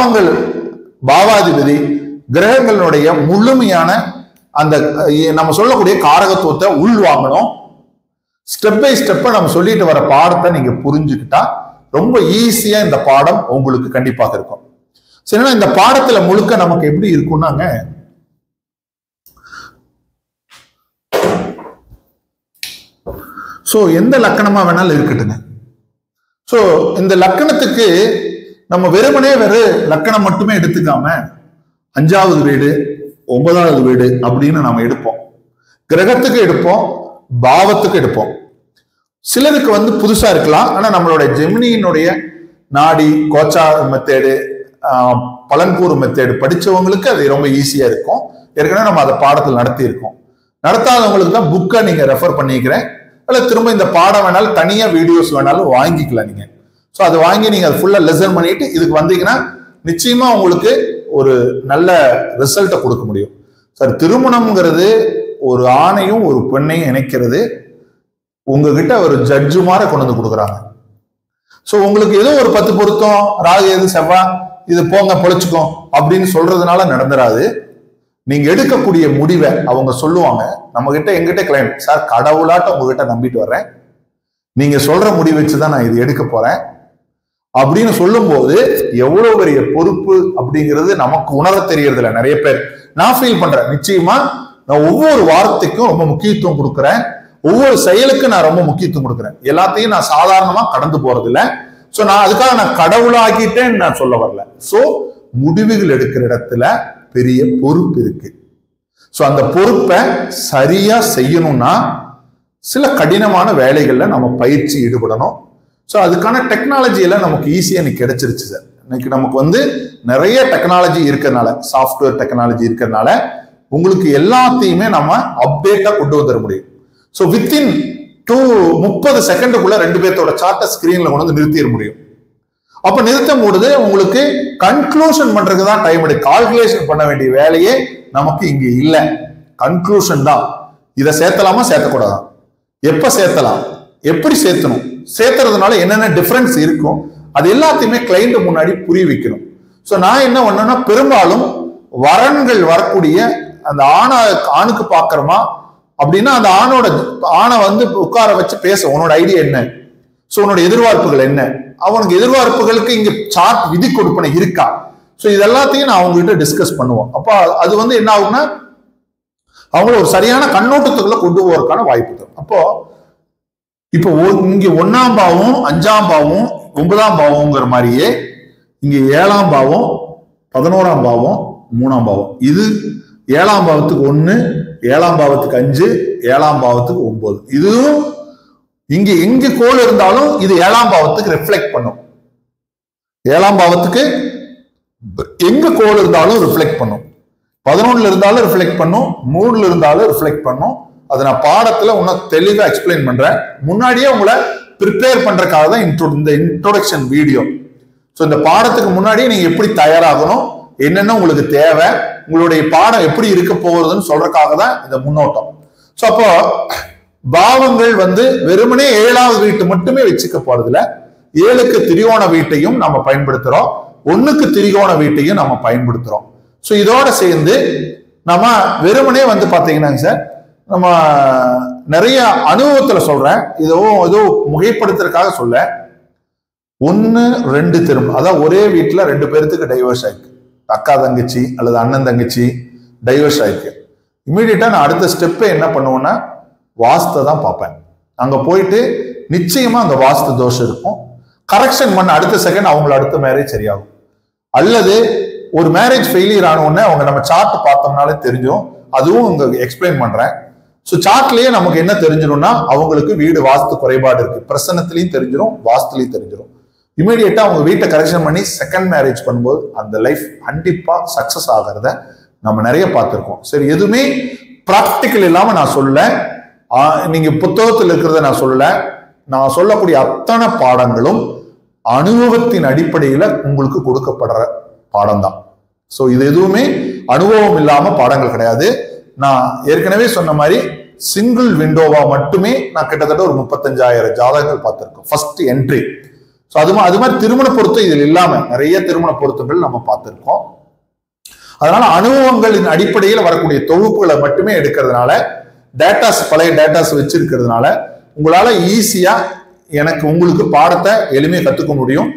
பாவங்கள் பாவாதிபதி கிரகங்களுடைய முழுமையான அந்த நம்ம சொல்லக்கூடிய காரகத்துவத்தை உள்வாங்கணும். ஸ்டெப் பை ஸ்டெப்பா நம்ம சொல்லிட்டு வர பாடத்தை நீங்க புரிஞ்சுக்கிட்டா ரொம்ப ஈஸியா இந்த பாடம் உங்களுக்கு கண்டிப்பாக இருக்கும். சரினா இந்த பாடத்துல முழுக்க நமக்கு எப்படி இருக்கும்னாங்க, சோ எந்த லக்கணமா வேணாலும் இருக்கட்டுங்க. சோ இந்த லக்கணத்துக்கு நம்ம வெறுமனே லக்கணம் மட்டுமே எடுத்துக்காம 5வது வீடு 9வது வீடு அப்படின்னு நம்ம எடுப்போம். கிரகத்துக்கு எடுப்போம், பாவத்துக்கு எடுப்போம். சிலருக்கு புதுசா இருக்கலாம். ஆனா நம்மளோட ஜெமினியினுடைய நாடி கோச்சார் மெத்தேடு, பலன்கூறு மெத்தேடு படிச்சவங்களுக்கு அது ரொம்ப ஈஸியா இருக்கும். ஏற்கனவே நம்ம அதை பாடத்தில் நடத்தி இருக்கோம். நடத்தாதவங்களுக்கு தான் புக்கை நீங்க ரெஃபர் பண்ணிக்கிறேன். அல்ல திரும்ப இந்த பாடம் வேணாலும் தனியா வீடியோஸ் வேணாலும் வாங்கிக்கலாம் நீங்க. ஸோ அதை வாங்கி நீங்க அதை ஃபுல்லா லெசன் பண்ணிட்டு இதுக்கு வந்தீங்கன்னா நிச்சயமா உங்களுக்கு ஒரு நல்ல ரிசல்ட்டை கொடுக்க முடியும். சார் திருமணம்ங்கிறது ஒரு ஆணையும் ஒரு பெண்ணையும் இணைக்கிறது. உங்ககிட்ட ஒரு ஜட்ஜு மாதிரி கொண்டு வந்து கொடுக்குறாங்க. ஸோ உங்களுக்கு ஏதோ ஒரு 10 பொருத்தம் ராகு எது செவ்வாய் இது போங்க பொழைச்சுக்கோ அப்படின்னு சொல்றதுனால நடந்துராது. நீங்க எடுக்கக்கூடிய முடிவை அவங்க சொல்லுவாங்க. நம்ம கிட்ட எங்கிட்ட கிளைண்ட் சார் கடவுளாட்ட உங்ககிட்ட நம்பிட்டு வர்றேன், நீங்க சொல்ற முடிவு வச்சுதான் நான் இது எடுக்க போறேன் அப்படின்னு சொல்லும் போது எவ்வளவு பெரிய பொறுப்பு அப்படிங்கிறது நமக்கு உணர தெரியறது இல்லை. நிறைய பேர் நான் ஃபீல் பண்றேன். நிச்சயமா நான் ஒவ்வொரு வார்த்தைக்கும் ரொம்ப முக்கியத்துவம் கொடுக்குறேன், ஒவ்வொரு செயலுக்கும் நான் ரொம்ப முக்கியத்துவம் கொடுக்குறேன். எல்லாத்தையும் நான் சாதாரணமா கடந்து போறது இல்லை. சோ நான் அதுக்காக நான் கடவுளாகிட்டேன்னு நான் சொல்ல வரல. சோ முடிவுகள் எடுக்கிற இடத்துல பெரிய பொறுப்பு இருக்கு. சோ அந்த பொறுப்பை சரியா செய்யணும்னா சில கடினமான வேலைகள்ல நம்ம பயிற்சி ஈடுபடணும். ஸோ அதுக்கான டெக்னாலஜி எல்லாம் நமக்கு ஈஸியா இன்னைக்கு கிடைச்சிருச்சு சார். இன்னைக்கு நமக்கு நிறைய டெக்னாலஜி இருக்கிறதுனால, சாஃப்ட்வேர் டெக்னாலஜி இருக்கிறதுனால உங்களுக்கு எல்லாத்தையுமே நம்ம அப்டேட்டா கொண்டு வந்துட முடியும். ஸோ வித்தின் 30 செகண்டுக்குள்ள 2 பேர்த்தோட சார்ட்டை ஸ்கிரீன்ல கொண்டு வந்து நிறுத்திட முடியும். அப்ப நிறுத்தும் பொழுது உங்களுக்கு கன்க்ளூஷன் பண்றதுக்கு தான் டைம் எடுக்கும். கால்குலேஷன் பண்ண வேண்டிய வேலையே நமக்கு இங்க இல்லை. கன்க்ளூஷன் தான். இதை சேர்த்தலாமா சேர்த்தக்கூடாதா, எப்ப சேர்த்தலாம், எப்படி சேர்த்தணும், சேர்த்துறதுனால என்னென்ன டிஃபரன்ஸ் இருக்கும், அது எல்லாத்தையுமே கிளைண்ட் முன்னாடி புரிய வைக்கணும். ஸோ நான் என்ன பண்ணேன்னா பெரும்பாலும் வரன்கள் வரக்கூடிய அந்த ஆணுக்கு பாக்குறோமா அப்படின்னா அந்த ஆணை உட்கார வச்சு பேச, உன்னோட ஐடியா என்ன, ஸோ உன்னோட எதிர்பார்ப்புகள் என்ன, அவனுக்கு எதிர்பார்ப்புகளுக்கு இங்க சார்ட் விதி கொடுப்பனை இருக்கா, ஸோ இது எல்லாத்தையும் நான் அவங்க கிட்ட டிஸ்கஸ் பண்ணுவோம். அப்போ அது என்ன ஆகும்னா அவங்கள ஒரு சரியான கண்ணோட்டத்துக்குள்ள கொண்டு போவதற்கான வாய்ப்பு தரும். அப்போ இப்போ இங்க 1ஆம் பாவம் 5ஆம் பாவம் 9ஆம் பாவம்ங்கிற மாதிரியே இங்க 7ஆம் பாவம் 11ஆம் பாவம் 3ஆம் பாவம், இது 7ஆம் பாவத்துக்கு 1, 7ஆம் பாவத்துக்கு 5, 7ஆம் பாவத்துக்கு 9. இதுவும் இங்க எங்க கோள் இருந்தாலும் இது 7ஆம் பாவத்துக்கு ரிஃப்ளெக்ட் பண்ணும். 7ஆம் பாவத்துக்கு எங்க கோள் இருந்தாலும் ரிஃப்ளெக்ட் பண்ணும். 11ல இருந்தாலும் ரிஃப்ளெக்ட் பண்ணும், 3ல இருந்தாலும் ரிஃப்ளெக்ட் பண்ணும். அதை நான் பாடத்துல இன்னும் தெளிவா எக்ஸ்பிளைன் பண்றேன். முன்னாடியே உங்களை ப்ரிப்பேர் பண்றதுக்காக தான் இந்த இன்ட்ரோடக்ஷன் வீடியோ. ஸோ இந்த பாடத்துக்கு முன்னாடியே நீங்க எப்படி தயாராகணும், என்னென்ன உங்களுக்கு தேவை, உங்களுடைய பாடம் எப்படி இருக்க போகுதுன்னு சொல்றதுக்காக தான் இந்த முன்னோட்டம். ஸோ அப்போ பாவங்கள் வெறுமனே 7வது வீட்டு மட்டுமே வச்சுக்க போறதுல 7க்கு திரிகோண வீட்டையும் நம்ம பயன்படுத்துறோம், 1க்கு திரிகோண வீட்டையும் நம்ம பயன்படுத்துறோம். ஸோ இதோட சேர்ந்து நம்ம வெறுமனே பாத்தீங்கன்னா சார் நம்ம நிறைய அனுபவத்துல சொல்றேன், ஏதோ முகைப்படுத்துறதுக்காக சொல்ல, 1, 2 திரும்ப, அதான் ஒரே வீட்டுல 2 பேருக்கு டைவர்ஸ் ஆயிருக்கு, அக்கா தங்கச்சி அல்லது அண்ணன் தங்கச்சி டைவர்ஸ் ஆயிருக்கு. இமீடியட்டா நான் அடுத்த ஸ்டெப்பை என்ன பண்ணுவேன்னா வாஸ்தை தான் பார்ப்பேன். அங்க போயிட்டு நிச்சயமா அங்க வாஸ்து தோஷம் இருக்கும், கரெக்ஷன் பண்ண அடுத்த செகண்ட் அவங்கள அடுத்த மேரேஜ் சரியாகும். அல்லது ஒரு மேரேஜ் ஃபெயிலியர் ஆன உடனே அவங்க நம்ம சார்ட் பார்த்தோம்னாலே தெரிஞ்சிடும். அதுவும் இங்க எக்ஸ்பிளைன் பண்றேன். ஸோ சார்ட்லயே நமக்கு என்ன தெரிஞ்சிடும்னா அவங்களுக்கு வீடு வாஸ்து குறைபாடு இருக்கு, பிரசன்னத்திலையும் தெரிஞ்சிடும், வாஸ்துலையும் தெரிஞ்சிடும். இமீடியட்டா அவங்க வீட்டை கரெக்ஷன் பண்ணி செகண்ட் மேரேஜ் பண்ணும்போது அந்த லைஃப் கண்டிப்பா சக்சஸ் ஆகிறத நம்ம நிறைய பார்த்திருக்கோம். சரி, எதுவுமே பிராக்டிக்கல் இல்லாம நான் சொல்ல, நீங்க புத்தகத்தில் இருக்கிறத நான் சொல்ல, நான் சொல்லக்கூடிய அத்தனை பாடங்களும் அனுபவத்தின் அடிப்படையில உங்களுக்கு கொடுக்கப்படுற பாடம் தான். ஸோ இது எதுவுமே அனுபவம் இல்லாம பாடங்கள் கிடையாது. நான் ஏற்கனவே சொன்ன மாதிரி சிங்கிள் விண்டோவா மட்டுமே நான் கிட்டத்தட்ட ஒரு 35,000 ஜாதகங்கள் பார்த்திருக்கோம். ஃபர்ஸ்ட் என்ட்ரி ஸோ அது மாதிரி திருமண பொருத்தம் இதில் இல்லாம நிறைய திருமண பொருத்தங்கள் நம்ம பார்த்திருக்கோம். அதனால அனுபவங்களின் அடிப்படையில் வரக்கூடிய தொகுப்புகளை மட்டுமே எடுக்கிறதுனால, டேட்டாஸ் பழைய டேட்டாஸ் வச்சிருக்கிறதுனால உங்களால ஈஸியா உங்களுக்கு பாடத்தை எளிமையா கத்துக்க முடியும்.